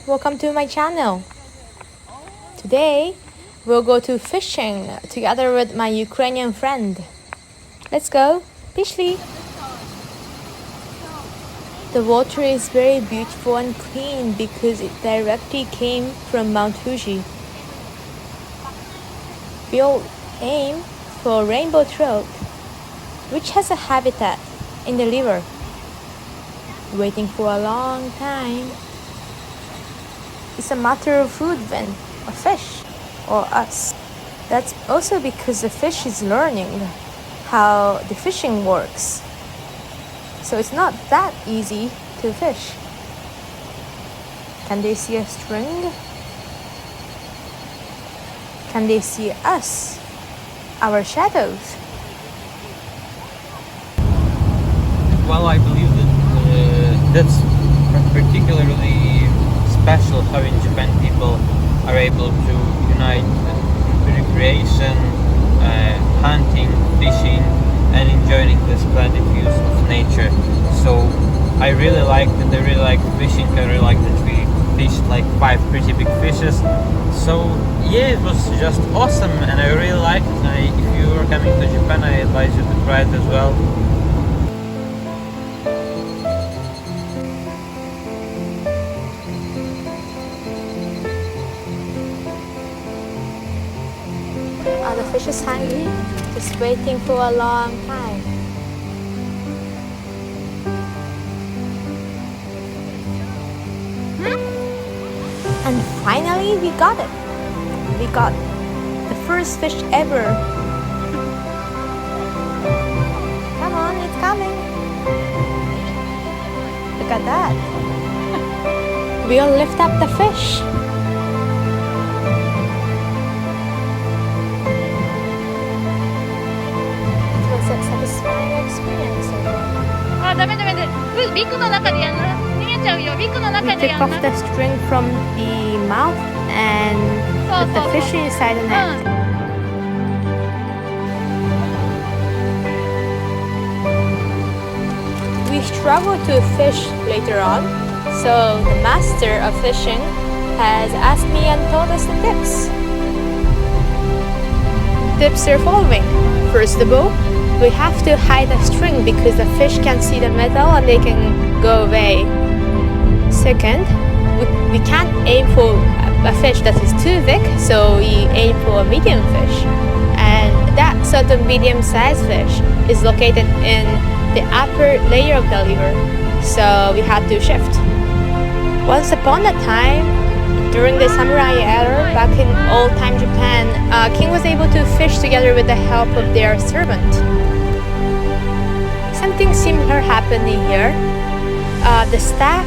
welcome to my channel. Today, we'll go to fishing together with my Ukrainian friend. Let's go, Pishli. The water is very beautiful and clean because it directly came from Mount Fuji. We'll aim for rainbow trout, which has a habitat in the river. Waiting for a long time. It's a matter of food then, a fish or us. That's also because the fish is learning how the fishing works. So it's not that easy to fish. Can they see a string? Can they see us, our shadows? Well, I believe that that's particularly special how in Japan people are able to unite recreation, hunting, fishing, and enjoying the splendid views of nature. So I really like that. I really like fishing. I really like that we fished like 5 pretty big fishes. So yeah, it was just awesome, and I really liked it. If you are coming to Japan, I advise you to try it as well. The fish is hungry, just waiting for a long time. And finally we got it. We got the first fish ever. Come on, it's coming. Look at that. We'll lift up the fish. Satisfying experience. あ、ダメダメで、ビッグの中でやる。逃げちゃうよ。ビッグの中 We でや took る。 off the string from the mouth and put the fish inside the net. We struggled to fish later on, so the master of fishing has asked me and told us the tips. Tips are following. First of all, we have to hide the string because the fish can see the metal and they can go away. Second, we can't aim for a fish that is too big, so we aim for a medium fish. And that sort of medium-sized fish is located in the upper layer of the river, so we had to shift. Once upon a time, during the samurai era, back in old-time Japan, king was able to fish together with the help of their servant. Something similar happening here. The staff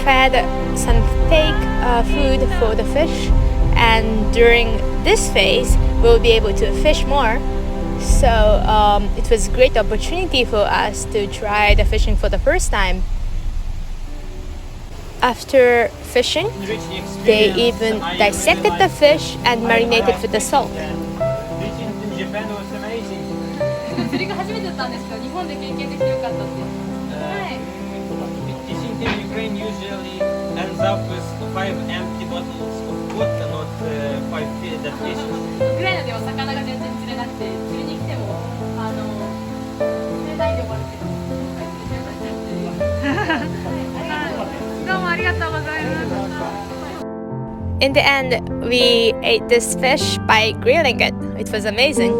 fed some fake food for the fish, and during this phase, we'll be able to fish more. So it was a great opportunity for us to try the fishing for the first time. After fishing, they even dissected the fish and marinated with the salt. Fishing in Japan was amazing. 釣りが初めてだったんですけど、日本で経験できてよかったって。はい。 Fishing in Ukraine usually ends up with 5 empty bottles of vodka, not 5 that fish. ウクライナでは魚が全然釣れなくて、釣りに来ても釣れないで終わるけど、どうもありがとうございます。 In the end, we ate this fish by grilling it. It was amazing.